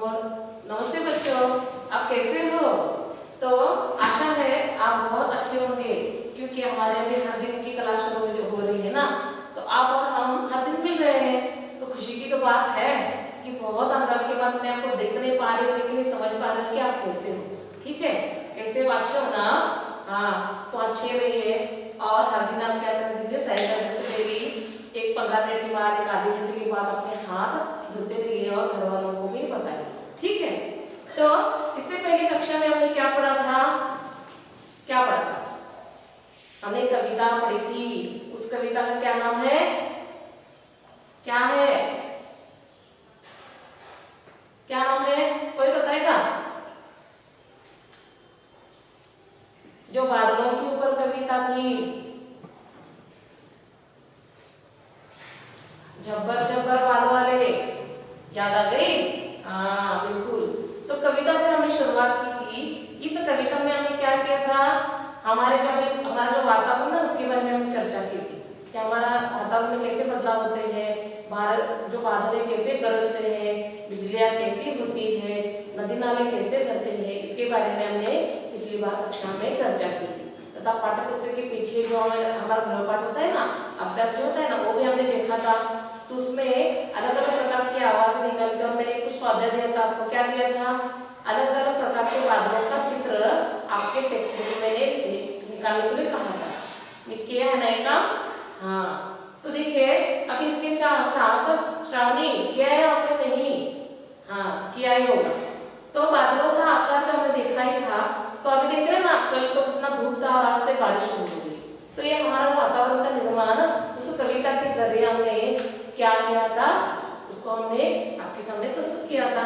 नमस्ते बच्चों, आप कैसे हो? तो आशा है आप बहुत अच्छे होंगे, क्योंकि हमारे अभी हर दिन की क्लास शुरू हो रही है ना। तो आप और हम हर दिन मिल रहे हैं, तो खुशी की तो बात है कि बहुत अंदर के बाद मैं आपको देख नहीं पा रही हूँ, लेकिन ये समझ पा रही हूँ कि आप कैसे हो। ठीक है, कैसे हो? अच्छे हो ना? हाँ, तो अच्छे रहिए। और हर दिन आप क्या कर दीजिए, सैर करने से डेली एक 15 मिनट के बाद, एक आधे घंटे के बाद अपने हाथ धोते रहिए और घर वालों को भी बताइए। ठीक है, तो इससे पहले कक्षा में हमने क्या पढ़ा था? क्या पढ़ा था? हमने कविता पढ़ी थी। उस कविता का क्या नाम है? क्या है? क्या नाम है? कोई बताएगा? जो बादलों के ऊपर कविता थी, झब्बर झब्बर बाल वाले, याद आ गई? हाँ बिल्कुल। तो कविता से हमने शुरुआत की थी। इस कविता में हमने क्या किया था? हमारा जो वातावरण है उसके बारे में हमने चर्चा की थी कि हमारा वातावरण में कैसे बदलाव होते हैं, जो बादल है कैसे गरजते हैं, बिजलियां कैसी होती है, नदी नाले कैसे भरते हैं, इसके बारे में हमने पिछली बार कक्षा में चर्चा की थी। तथा पाठ्य पुस्तक के पीछे जो हमारा गृहपाठ होता है ना, अभ्यास जो होता है ना, वो भी हमने देखा था। तो उसमें अलग अलग प्रकार की आवाज निकाल कर मैंने कुछ स्वाध्याय दिया था आपको। क्या दिया था? अलग अलग प्रकार के बादलों का चित्र आपके टेक्स्ट बुक में मैंने निकालने के लिए कहा था। किया है ना ये काम? हाँ, तो देखिए अब इसके साथ श्रावणी किया है आपने? नहीं, हाँ किया ही होगा। तो बादलों का आकार तो हमने देखा ही था। तो अभी देख रहे हैं ना, कल तो कितना धूप था और आज से बारिश हो गई। तो ये हमारा वातावरण का निर्माण उस कविता के जरिए हमने क्या किया था, उसको हमने आपके सामने प्रस्तुत किया था।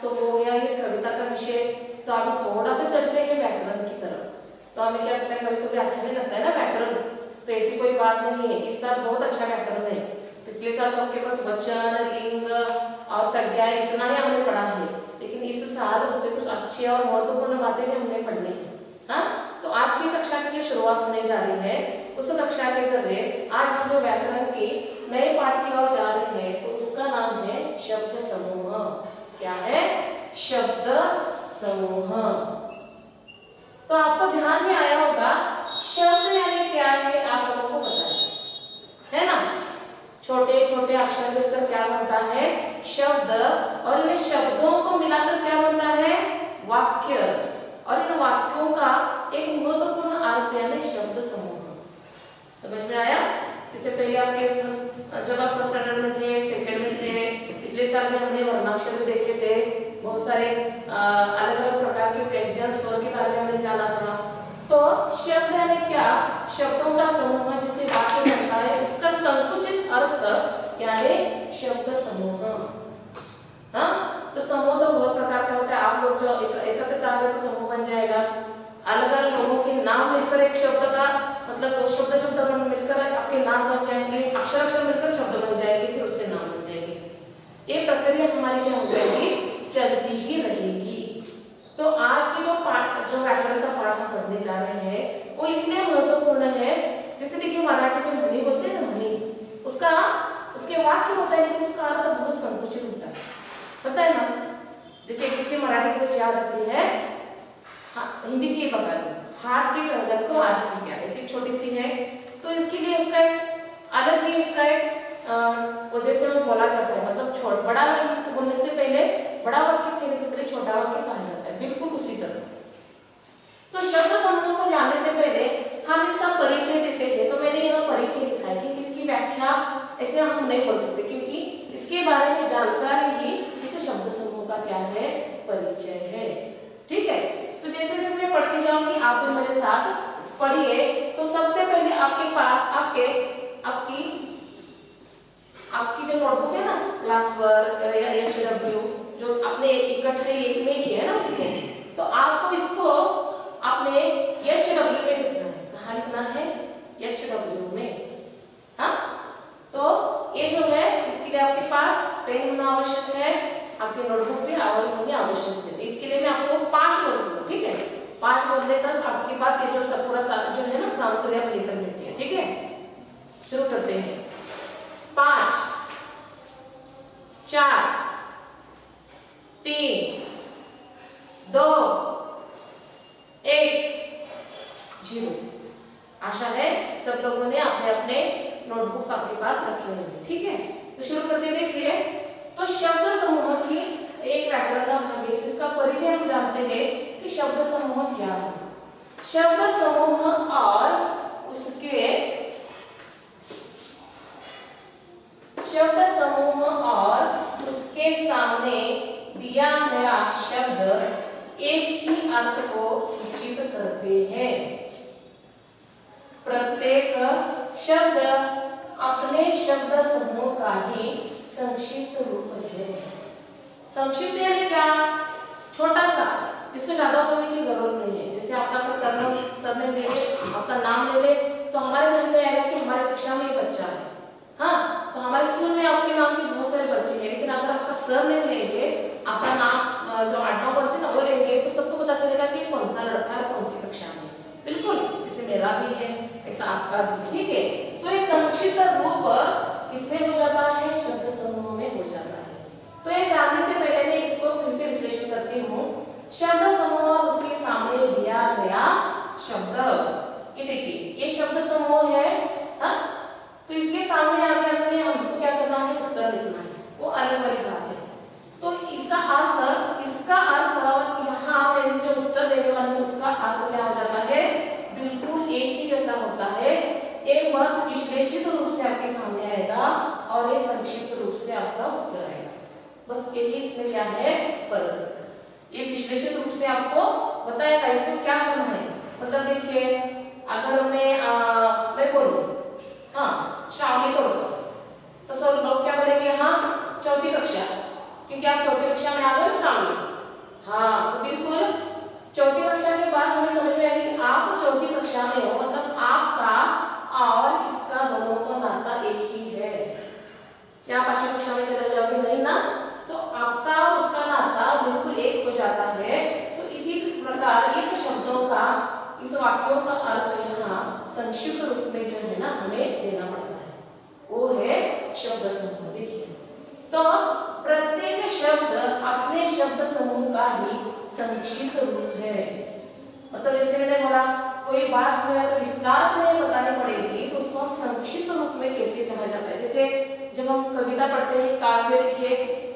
तो हो गया ये कविता का विषय। तो आप थोड़ा सा चलते हैं व्याकरण की तरफ। तो हमें क्या लगता है, कभी कभी अच्छा नहीं लगता है ना व्याकरण, तो ऐसी कोई बात नहीं है। इस साल बहुत अच्छा व्याकरण है। पिछले साल तो आपके पास वचन, लिंग और संज्ञा इतना ही हमने पढ़ा है, लेकिन इस साल उससे कुछ अच्छी और महत्वपूर्ण बातें भी हमने पढ़नी है। हाँ, तो आज की कक्षा की जो शुरुआत होने जा रही है, उस कक्षा के जरिए आज हम जो व्याकरण के नए पाठ की ओर जा रहे हैं, तो उसका नाम है शब्द समूह। क्या है? शब्द समूह। तो आपको ध्यान में आया होगा, शब्द यानी क्या है आप लोगों को पता है ना? छोटे छोटे अक्षर मिलकर क्या बनता है? शब्द। और इन शब्दों को मिलाकर क्या बनता है? वाक्य। और इन वाक्यों का एक महत्वपूर्ण अर्थ यानी शब्द समूह। समझ में आया? इससे पहले आपके जब आप फर्स्ट स्टैंडर्ड में थे, सेकंड में थे, पिछले साल में हमने वर्णाक्षर देखे थे, बहुत सारे अलग अलग प्रकार के व्यंजन स्वर के बारे में हमने जाना था। तो शब्द यानी क्या? शब्दों का समूह जिससे वाक्य बनता है, उसका संकुचित अर्थ यानी शब्द समूह। हाँ, तो समूह तो बहुत प्रकार का होता है। आप लोग जो एकत्रित आ गए तो समूह बन जाएगा। अलग अलग लोगों के नाम मिलकर एक शब्द का मतलब शब्द मिलकर आपके नाम बन जाएंगे, अक्षर अक्षर मिलकर शब्द बन जाएंगे, फिर उससे नाम बन जाएंगे। ये प्रक्रिया हमारी क्या हो जाएगी? चलती ही रहेगी। तो आज की जो व्याकरण का पाठ हम पढ़ने जा रहे हैं, वो इसलिए महत्वपूर्ण है। जैसे देखिए मराठी में ध्वनि बोलते हैं ना, ध्वनि उसके वाक्य होता है, लेकिन उसका अर्थ बहुत संकुचित होता है, पता है ना? जैसे देखिए मराठी को याद रखती है, हिंदी की बता दो, हाथ की कंगन को हाथ से क्या, ऐसी छोटी सी है। तो इसके लिए उसका अलग ही उसका वजह से वो बोला जाता है, मतलब बड़ा बोलने से पहले, बड़ा वाक्य कहने से पहले छोटा वाक्य कहा जाता है, बिल्कुल उसी तरह। तो शब्द समूह को जानने से पहले हम इसका परिचय देते हैं। तो मैंने यहाँ परिचय लिखा है कि इसकी व्याख्या ऐसे हम नहीं बोल सकते, क्योंकि इसके बारे में जानकारी ही इस शब्द समूह का क्या है? परिचय है। ठीक है, तो जैसे जैसे मैं पढ़ती जाऊंगी आप भी मेरे साथ पढ़िए। तो सबसे पहले आपके पास आपकी जो नोटबुक है ना, क्लास वर्क या HW जो आपने इकट्ठे एक में किया है ना उसमें, तो आपको इसको अपने HW में लिखना है। कहाँ लिखना है? HW में। हाँ, तो ये जो है इसके लिए आपके पास पेन होना आवश्यक है, आपकी नोटबुक भी होनी आवश्यक है। इसके लिए मैं आपको 5 बोल दूंगा, ठीक है? 5 बोलने तक आपके पास ये जो पूरा जो है ना सामग्री आप लेकर बैठिए, ठीक है? शुरू करते हैं। 5 4 3 2 1 0। आशा है सब लोगों ने अपने अपने नोटबुक्स अपने पास रखे होंगे। ठीक है, तो शुरू करते देखिए। तो शब्द समूह की एक व्याकरण का भाग है, इसका परिचय हम जानते हैं कि शब्द समूह क्या है। शब्द समूह और उसके सामने दिया गया शब्द एक ही अर्थ को सूचित करते हैं। प्रत्येक शब्द अपने शब्द समूह का ही संक्षिप्त रूप है। संक्षिप्त यानी क्या? छोटा सा, इसमें ज्यादा बोलने की जरूरत नहीं है। जैसे आपका सरनेम ले ले, आपका नाम ले ले, तो हमारे ध्यान में आएगा कि हमारे कक्षा में एक बच्चा है। हाँ, तो हमारे स्कूल में आपके नाम के बहुत सारे बच्चे हैं, लेकिन अगर आपका सरनेम लेंगे, आपका नाम जो 8-9 बच्चे ना वो लेंगे, तो सबको पता चलेगा कि कौन सा लड़का है, कौन सी कक्षा में। बिल्कुल, जैसे मेरा भी है, ऐसा आपका भी। ठीक है, तो ये संक्षिप्त रूप किसमें हो जाता है? शब्द समूह में हो जाता है। तो ये जानने से पहले मैं इसको फिर से विश्लेषण करती हूँ। शब्द समूह और उसके सामने दिया गया शब्द, ये देखिए, ये शब्द समूह है। हाँ, तो इसके सामने आगे हमको क्या करना है? उत्तर लिखना है, वो अलग वाली बात है। तो इसका अर्थ यहाँ मैं जो उत्तर देने वाली हूँ उसका अर्थ क्या हो जाता है? बिल्कुल एक ही जैसा होता है। एक बस विश्लेषित रूप से आपके सामने आएगा और एक संक्षिप्त रूप से आपका उत्तर आएगा। बस यही इसमें क्या है? फर्क। ये विश्लेषित रूप से आपको बताएगा इसको क्या करना है। मतलब देखिए, अगर मैं बोलूं हाँ श्रावणी तोड़कर, तो सब लोग क्या बोलेंगे? हाँ, चौथी कक्षा, क्योंकि आप चौथी कक्षा में आ गए श्रावणी। हाँ, तो बिल्कुल चौथी कक्षा के बाद हमें समझ में आएगी कि आप चौथी कक्षा में हो, मतलब आपका और इसका दोनों का नाता एक ही है। क्या आप 5वीं कक्षा में चले जाओगे? नहीं ना, तो आपका और उसका नाता बिल्कुल एक हो जाता है। तो इसी प्रकार इस शब्दों का, इस वाक्यों का अर्थ यहाँ संक्षिप्त रूप में जो है ना हमें देना पड़ता है, वो है शब्द समूह। देखिए, तो प्रत्येक शब्द अपने शब्द समूह का ही संक्षिप्त रूप है। मतलब जैसे मैंने बोला, कोई बात हमें विस्तार से नहीं बतानी पड़ेगी तो उसको हम संक्षिप्त रूप में कैसे कहा जाता है। जैसे जब हम कविता पढ़ते हैं, काव्य, देखिए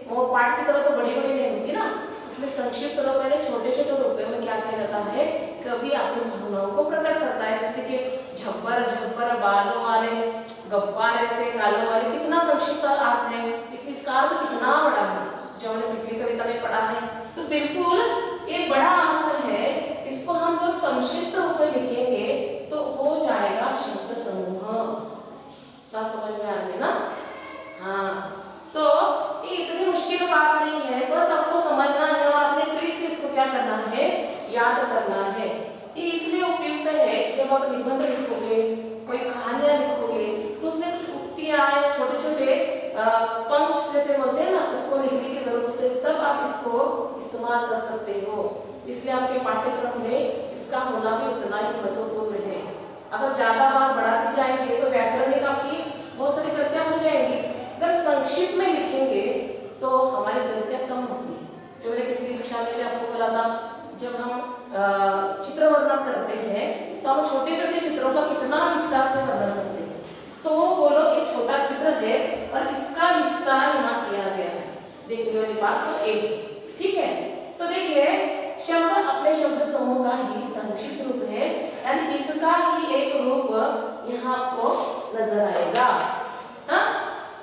वो पाठ की तरह तो बड़ी बड़ी नहीं होती ना, उसमें संक्षिप्त रूप में छोटे छोटे रूप में क्या किया जाता है? कवि अपनी भावनाओं को प्रकट करता है। जैसे कि झब्बर झब्बर बालों वाले, गब्बार ऐसे गालों वाले, कितना संक्षिप्त अर्थ है, लेकिन इसका अर्थ कितना बड़ा है जो हमने पिछली कविता में पढ़ा है। तो बिल्कुल ये बड़ा अर्थ है, इसको हम जब संक्षिप्त रूप में लिखेंगे तो हो जाएगा शब्द समूह। क्या समझ में आ रही है ना? हाँ, तो ये इतनी मुश्किल बात नहीं है, बस आपको समझना है और अपने ट्रिक से इसको क्या करना है? याद करना है। ये इसलिए उपयुक्त है कि जब आप निबंध लिखोगे, कोई कहानियां लिखोगे, तो उसमें कुछ उक्तियां, छोटे छोटे पंक्च जैसे बोलते हैं ना, उसको लिखने की जरूरत होती है, तब आप इसको इस्तेमाल कर सकते हो। इसलिए आपके पाठ्यक्रम में इसका होना भी उतना ही महत्वपूर्ण है। अगर ज्यादा बार बढ़ाते जाएंगे तो व्याकरण आपकी बहुत सारी गलतियां हो जाएंगी। अगर संक्षिप्त में लिखेंगे तो हमारी गलतियां कम होती है। जो मैंने पिछली कक्षा में आपको बोला था, जब हम चित्र वर्णन करते हैं तो हम छोटे छोटे चित्रों का कितना विस्तार से वर्णन करते हैं। तो वो बोलो एक छोटा चित्र है और इसका विस्तार यहाँ किया गया है, देखने वाली बात तो एक। ठीक है, तो देखिए, शब्द अपने शब्द समूह का ही संक्षिप्त रूप है, यानी इसका ही एक रूप यहाँ आपको नजर आएगा। हाँ,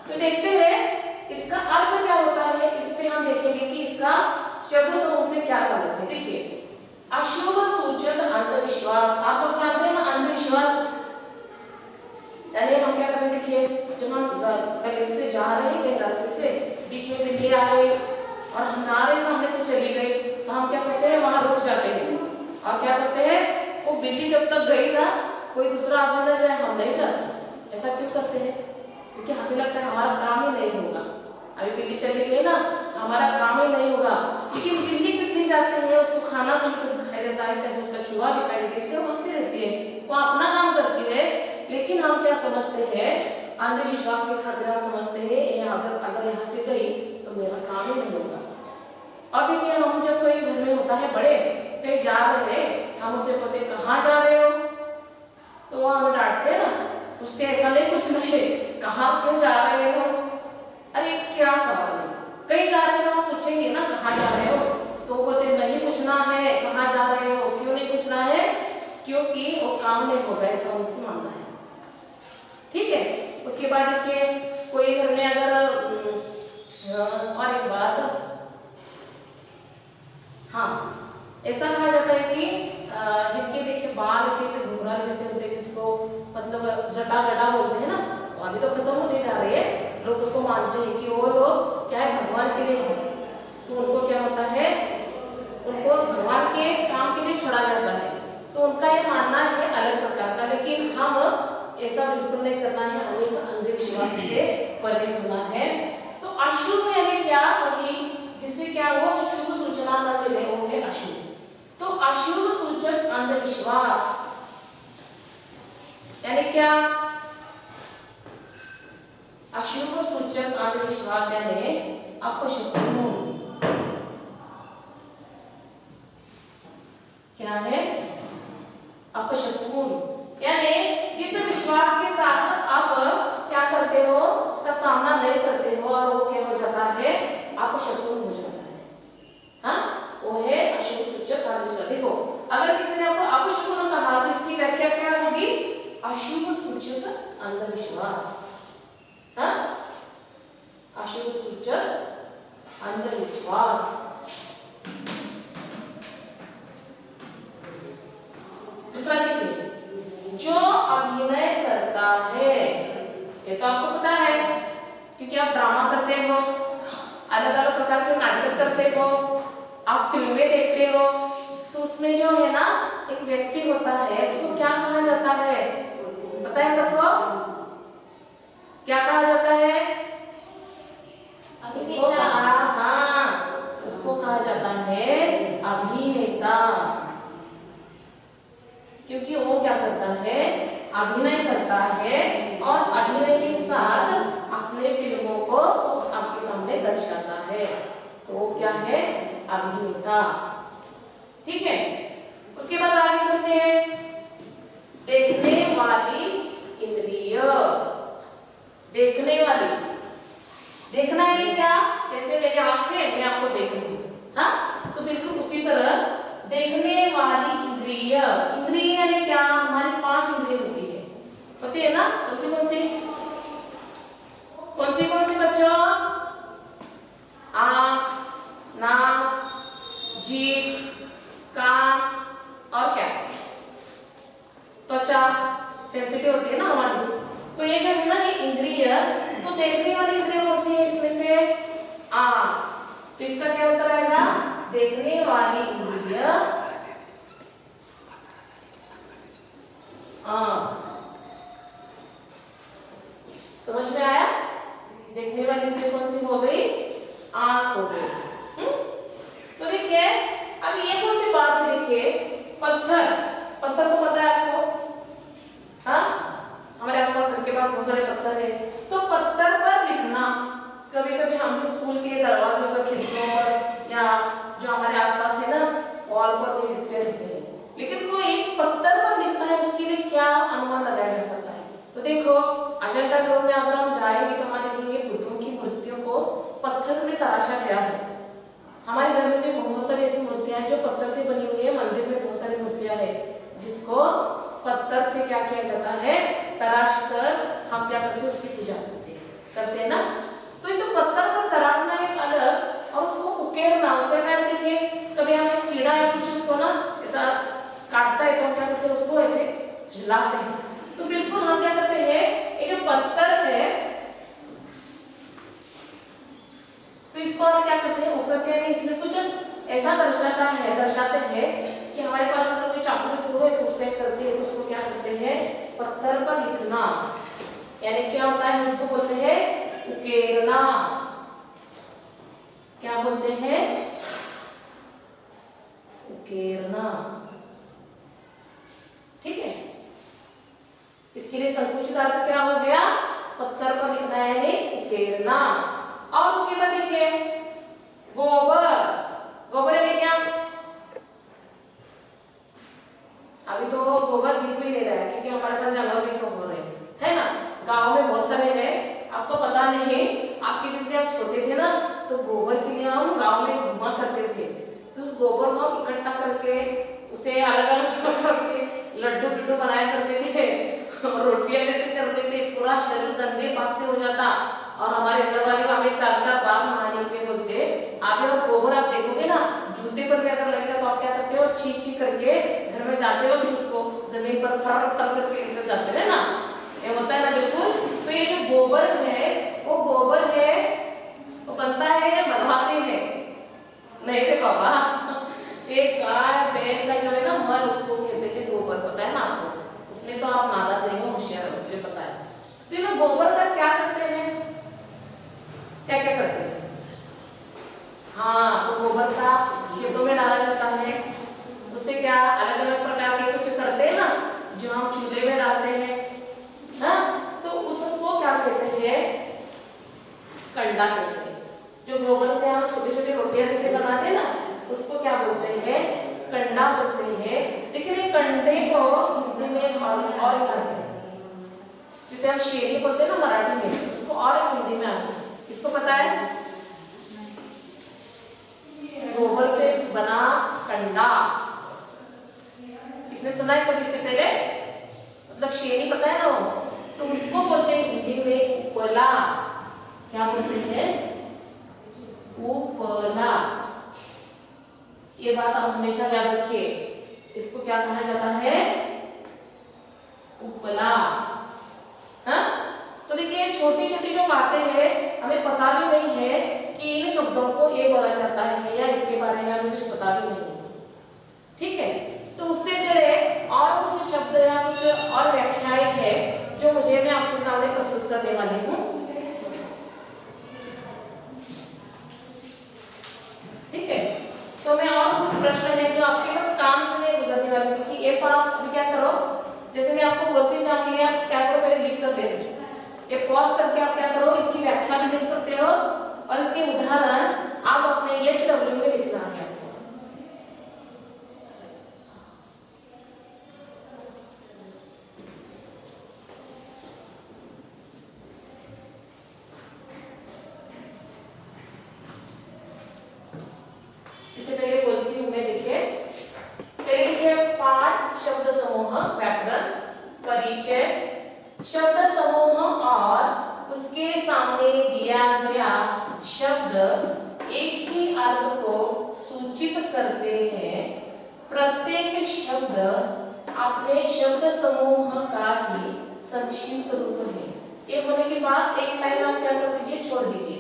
तो देखते हैं इसका अर्थ क्या होता है। इससे हम देखेंगे कि इसका शब्द समूह से क्या ताल्लुक है। देखिए, अशुभ सूचक अंधविश्वास, आप लोग जानते हैं ना अंधविश्वास, यानी हम क्या करें? देखिए, जब हम गली से जा रहे हैं, कहीं रास्ते से बीच में बिल्ली आ गई और हमारे सामने से चली गई, तो हम क्या करते हैं? वहां रुक जाते हैं और क्या करते हैं? वो बिल्ली जब तक गई ना, कोई दूसरा आदमी न जाए, हम नहीं जाते। ऐसा क्यों करते हैं? क्योंकि हमें लगता है हमारा काम ही नहीं होगा। अभी बिल्ली चली गई ना, हमारा काम ही नहीं होगा। लेकिन बिल्ली किस लिए जाती है? उसको खाना कहीं तो दिखाई देता है, कहीं उसका चूहा दिखाई देता है, इसलिए भागती रहती है, वो अपना काम करती है। लेकिन हम क्या समझते हैं? अंधविश्वास के खातिर हम समझते हैं अगर यहाँ से गई तो मेरा काम ही नहीं होगा। और देखिए हम जब कोई घर में होता है बड़े कहीं जा रहे हैं, हम उससे बोलते कहाँ जा रहे हो, तो वो हमें डांटते हैं ना, उससे ऐसा नहीं पूछना है कहाँ क्यों जा रहे हो। अरे क्या सवाल है, कहीं जा रहे हो हम पूछेंगे ना कहाँ जा रहे हो, तो बोलते नहीं पूछना है कहाँ जा रहे हो। क्यों नहीं पूछना है? क्योंकि वो काम नहीं होगा, ऐसा उनको मानना है। ठीक है। उसके बाद देखिए कोई घर में अगर और एक बात, हाँ ऐसा कहा जाता है कि जिनके देखिए बाल ऐसे घुंघरा जैसे होते हैं, जिसको मतलब जटा जटा बोलते हैं ना, तो अभी तो खत्म होते जा रही है, लोग उसको मानते हैं कि वो लोग क्या है भगवान के लिए है, तो उनको क्या होता है, उनको भगवान के काम के लिए छोड़ा जाता है। तो उनका ये मानना है अलग प्रकार का, लेकिन हम ऐसा बिल्कुल नहीं करना है, हमें इस अंधविश्वास से परे होना है। तो अशुभ यानी क्या, वही जिससे क्या वो शुभ सूचना न मिले वो है अशुभ। तो अशुभ सूचक अंधविश्वास यानी क्या, अशुभ सूचक अंधविश्वास यानी अपशकुन। क्या है? अपशकुन यानी जिस विश्वास के साथ आप क्या करते हो उसका सामना नहीं करते हो और वो क्या हो जाता है, अपशकुन हो जाता है। हाँ, वो है अशुभ सूचक अंधविश्वास। देखो अगर किसी ने आपको अपशकुन कहा तो इसकी व्याख्या क्या होगी, अशुभ सूचक अंधविश्वास। हाँ, अशुभ सूचक अंधविश्वास। दूसरा देखिए, जो अभिनय करता है, ये तो आपको पता है क्योंकि आप ड्रामा करते हो, अलग अलग प्रकार के नाटक करते हो, आप फिल्में देखते हो, तो उसमें जो है ना एक व्यक्ति होता है, उसको क्या कहा जाता है, पता है सबको? क्या कहा जाता है? उसको कहा जाता है अभिनेता, क्योंकि वो क्या करता है, अभिनय करता है और अभिनय के साथ अपने फिल्मों को आपके सामने दर्शाता है, तो वो क्या है, अभिनेता। ठीक है। उसके बाद आगे चलते हैं, देखने वाली इंद्रिय। देखने वाली, देखना है क्या, जैसे मेरी आंखें मैं आपको देख रही हूँ, हाँ, तो बिल्कुल उसी तरह देखने वाली इंद्रिय। इंद्रिय यानी क्या, हमारी 5 इंद्रिय होती है, होती है ना, कौन सी कौन सी बच्चों? आंख, नाक, जीभ, कान और क्या, त्वचा सेंसिटिव होती है ना हमारी। तो ये जो है ना ये इंद्रिय, तो देखने वाली इंद्रिय कौन सी है इसमें से, आंख, तो इसका क्या उत्तर आएगा, देखने वाली इंद्रिय आंख। समझ में आया? देखने वाली इंद्रिय कौन सी हो गई, आंख हो गई। तो देखिए अब ये कौन सी बात है, देखिए पत्थर, पत्थर तो पता है आपको, हाँ, हमारे आसपास घर के पास बहुत सारे पत्थर है, तो पत्थर पर लिखना, कभी कभी हम स्कूल के दरवाजे पर, खिड़कियों पर, या जो हमारे आसपास है ना वॉल पर भी लिखते रहते हैं, लेकिन कोई पत्थर पर लिखता है, उसके लिए क्या अनुमान लगाया जा सकता है? तो देखो अजंता गुफा में अगर हम जाएंगे तो हम देखेंगे बुद्धों की मूर्तियों को पत्थर में तराशा गया है। हमारे घर में भी बहुत सारी ऐसी मूर्तियां हैं जो पत्थर से बनी हुई है, मंदिर में बहुत सारी मूर्तियां हैं जिसको पत्थर से क्या किया जाता है, तराश कर हम क्या करते हैं, उसकी पूजा करते हैं ना। तो इस पत्थर पर तराशना एक अलग, और उसको उकेरना देखिए कभी हमें कीड़ा या कुछ उसको ना ऐसा काटता है तो हम क्या करते हैं, उसको ऐसे जलाते हैं। तो बिल्कुल हम क्या करते हैं, एक जो पत्थर है तो इसको हम क्या करते हैं, उकरते हैं। इसमें कुछ ऐसा दर्शाते हैं कि हमारे पास अगर कोई चाकू है तो उससे करते हैं, तो उसको क्या करते हैं, पत्थर पर लिखना, यानी क्या होता है, इसको बोलते हैं उकेरना। क्या बोलते हैं, उकेरना। ठीक है, इसके लिए संकुचित अर्थ क्या हो गया, पत्थर पर लिखना यानी उकेरना। और उसके बाद देखिए गोबर, तो गोबर के लिए हम गांव में घुमा करते थे, तो उस गोबर को हम इकट्ठा करके उसे अलग अलग प्रकार के लड्डू बिड्डू बनाया करते थे और रोटियां जैसे करते थे, पूरा शरीर गंदे पास से हो जाता और हमारे घर वाले हमें 4-4 बार नहाने के बोलते। आप और गोबर आप देखोगे ना जूते पर भी अगर लगेगा तो आप क्या करते हो, छींक छींक करके घर में जाते हो तो उसको जमीन पर फर फर करके निकल जाते हैं ना, ये होता है ना बिल्कुल। तो ये जो गोबर है वो गोबर है वो बनता है बनवाते हैं, नहीं थे बाबा, एक गाय बैल का जो है ना मल उसको कहते हैं गोबर, पता है ना आपको, उसमें तो आप नादान नहीं हो, होशियार हो, मुझे पता है। तो ये गोबर का क्या करते हैं, क्या क्या करते हैं? हाँ, तो गोबर का खेतों में डाला जाता है, उससे क्या अलग अलग प्रकार के कुछ करते हैं ना, जो हम चूल्हे में डालते हैं, हाँ, तो उसको क्या कहते हैं, कंडा कहते हैं। जो गोबर से हम छोटी छोटी रोटियां जैसे बनाते हैं ना, उसको क्या बोलते हैं, कंडा बोलते हैं। लेकिन ये कंडे को हिंदी में और कहते हैं, जिसे हम शेरी बोलते हैं ना मराठी में, उसको और हिंदी में आता है, इसको पता है, गोबर से बना कंडा, इसने सुना है कभी इससे पहले, मतलब शेरी पता है ना वो, तो उसको बोलते हैं हिंदी में उपला, क्या बोलते हैं, उपला। ये बात आप हमेशा याद रखिए, इसको क्या कहा जाता है, उपला। हाँ, तो देखिए छोटी छोटी जो बातें हैं हमें पता भी नहीं है कि इन शब्दों को ये बोला जाता है या इसके बारे में हमें कुछ पता भी नहीं है, ठीक है। तो उससे जुड़े और कुछ शब्द या कुछ और व्याख्याएं है जो मुझे मैं आपके सामने प्रस्तुत करने वाली हूँ, ठीक है। तो मैं और कुछ प्रश्न है जो आपके पास काम से गुजरने वाले, क्योंकि एक बार आप अभी क्या करो, जैसे मैं आपको बोलती जाऊंगी, आप क्या करो पहले लिख कर दे, ये पॉज करके आप क्या करो, इसकी व्याख्या भी लिख सकते हो और इसके उदाहरण आप अपने HW में लिखना है आपको। इससे पहले बोलती हूँ मैं, देखिए पहले लिखिए पाठ शब्द समूह व्याकरण परिचय, शब्द समूह और उसके सामने दिया गया शब्द एक ही अर्थ को सूचित करते हैं, प्रत्येक शब्द अपने शब्द समूह का ही संक्षिप्त रूप है। ये होने के बाद एक लाइन आप क्या कर दीजिए, छोड़ दीजिए,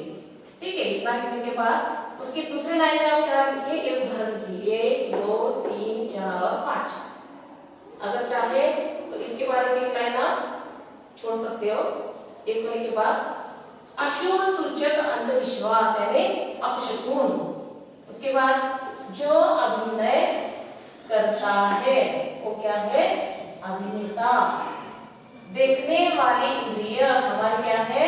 ठीक है। इतना लिखने के बाद उसकी दूसरी लाइन में आप क्या लिखिए, एक उदाहरण लिखिए, 1 2 3 4 और 5। अगर चाहे तो इसके बाद एक लाइन आप छोड़ सकते हो। एक होने के बाद अशुभ सूचक अंधविश्वास यानी अपशकुन, उसके बाद जो अभिनय करता है वो क्या है, अभिनेता। देखने वाली इंद्रिय हमारी क्या है,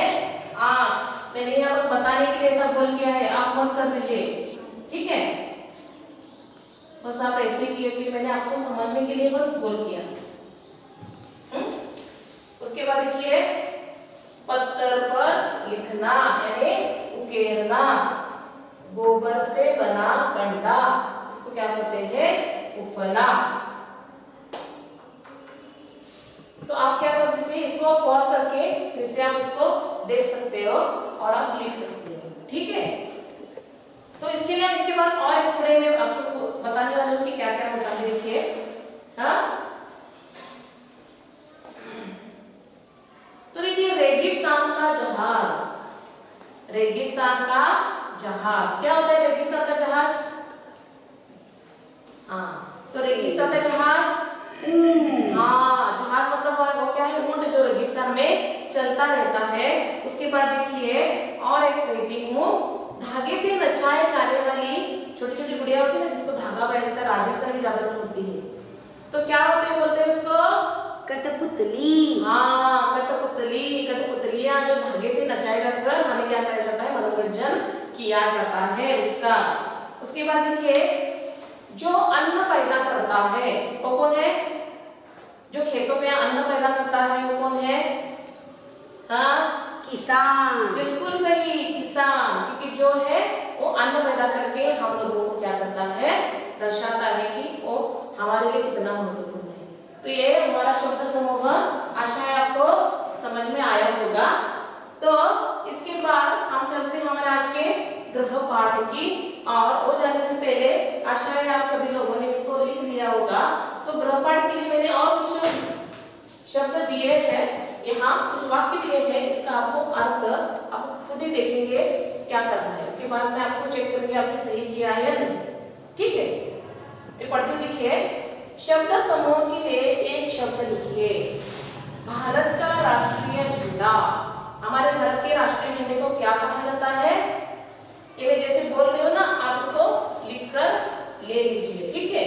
आंख। मैंने यहाँ बस बताने के लिए ऐसा बोल किया है, आप मत कर दीजिए, ठीक है। बस आप ऐसे किए कि मैंने आपको समझने के लिए बस बोल किया। उसके बाद देखिए पत्थर पर लिखना यानी उकेरना, गोबर से बना कंडा, इसको क्या बोलते हैं, उपला। तो आप क्या कर दीजिए, इसको पॉज करके फिर से आप इसको देख सकते हो और आप लिख सकते हो, ठीक है। तो इसके लिए हम इसके बाद और थोड़े मैं आपको बताने वाली हूँ कि क्या क्या होता है, देखिए। हाँ, तो देखिए रेगिस्तान का जहाज, रेगिस्तान का जहाज क्या होता है, रेगिस्तान का जहाज, हाँ, तो रेगिस्तान का जहाज, हाँ, जहाज मतलब वो क्या है, ऊंट जो रेगिस्तान में चलता रहता है। उसके बाद देखिए और एक कहती हूँ, धागे से नचाए जाने वाली छोटी छोटी गुड़िया होती है ना, जिसको धागा बांधा जाता है, राजस्थान में ज्यादातर होती है, तो क्या होते हैं, बोलते हैं उसको कठपुतली। हाँ, कठपुतली, कठपुतलियां जो धागे से नचाए जाकर हमें क्या किया जाता है, मनोरंजन किया जाता है उसका। उसके बाद देखिए जो अन्न पैदा करता है वो कौन है, जो खेतों में अन्न पैदा करता है वो कौन है, हाँ, किसान। बिल्कुल सही, किसान। क्योंकि जो है पैदा करके हम लोगों को क्या करता है, दर्शाता है कि वो हमारे लिए कितना महत्वपूर्ण है। तो ये हमारा शब्द समूह आशा है आपको समझ में आया होगा। तो इसके बाद हम चलते हैं हमारे आज के गृह पाठ की, और वो जाने से पहले आशा है आप सभी लोगों ने इसको लिख लिया होगा। तो गृह पाठ के लिए मैंने और कुछ शब्द दिए हैं, यहाँ कुछ वाक्य दिए हैं, इसका आपको अर्थ आप खुद ही देखेंगे क्या करना है। उसके बाद मैं आपको चेक करूंगी आपने सही किया है या नहीं। ठीक है, ये पढ़ते हुए लिखिए। शब्द समूह के लिए एक शब्द लिखिए। भारत का राष्ट्रीय झंडा। हमारे भारत के राष्ट्रीय झंडे को क्या कहा जाता है, ये मैं जैसे बोल रही हूँ ना, आप इसको लिखकर ले लीजिए। ठीक है,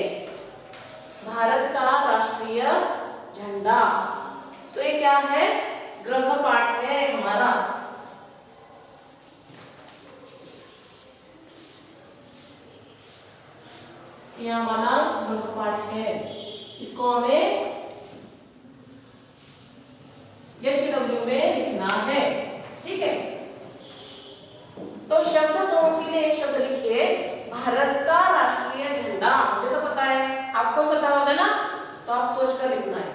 भारत का राष्ट्रीय झंडा। तो ये क्या है, गृह पाठ है हमारा। ये हमारा गृह पाठ है, इसको हमें HW में लिखना है। ठीक है, तो शब्द समूह के लिए एक शब्द लिखिए, भारत का राष्ट्रीय झंडा। मुझे तो पता है, आपको पता होगा ना, तो आप सोच कर लिखना है।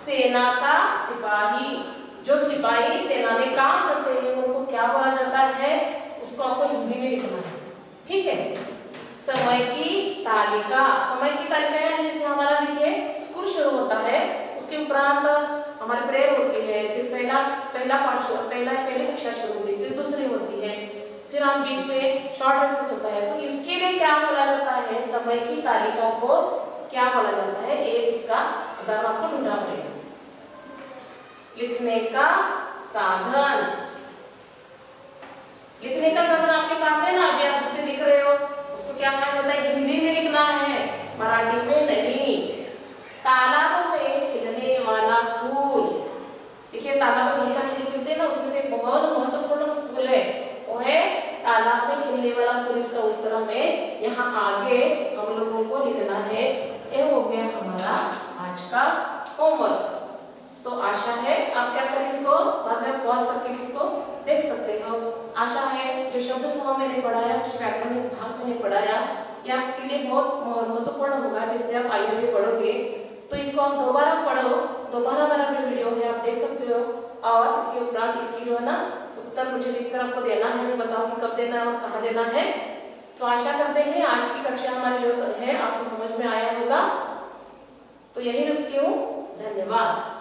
सेना का सिपाही। जो सिपाही सेना में काम करते हैं उनको क्या बोला जाता है, उसको आपको हिंदी में लिखना है। ठीक है, समय की तालिका। समय की तालिका यानी जैसे हमारा देखिए स्कूल शुरू होता है, उसके उपरांत हमारी प्रेयर होती है, फिर पहली कक्षा शुरू होती है, फिर दूसरी होती है, फिर हम बीच में शॉर्ट रेसेस होता है। तो इसके लिए क्या बोला जाता है, समय की तालिका को क्या बोला जाता है, एक इसका उदाहरण आपको ढूंढना पड़ेगा। लिखने का साधन। लिखने का साधन आपके पास है ना, अभी आप जिससे लिख रहे हो उसको क्या कहा जाता है, हिंदी में लिखना है, मराठी में नहीं। तालाब में खिलने वाला फूल। देखिए तालाब में बहुत सारे फूल खिलते हैं ना, उसमें से बहुत महत्वपूर्ण फूल है वो है तालाब में खिलने वाला फूल। इसका उत्तर हमें यहाँ आगे हम लोगों को लिखना है। ये हो गया हमारा आज का होमवर्क। तो आशा है आप क्या करें, इसको बाद में पॉज करके इसको देख सकते हो। आशा है जो शब्द समूह मैंने पढ़ाया, जो व्याकरण भाग मैंने पढ़ाया, ये आपके लिए बहुत महत्वपूर्ण होगा। जैसे आप आगे पढ़ोगे तो इसको आप दोबारा पढ़ो, दोबारा मेरा जो वीडियो है आप देख सकते हो, और इसके उपरांत इसकी जो है ना उत्तर मुझे लिखकर आपको देना है। मैं बताऊंगी कब देना है और कहाँ देना है। तो आशा करते हैं आज की कक्षा हमारी जो है आपको समझ में आया होगा। तो यही रुकती हूँ, धन्यवाद।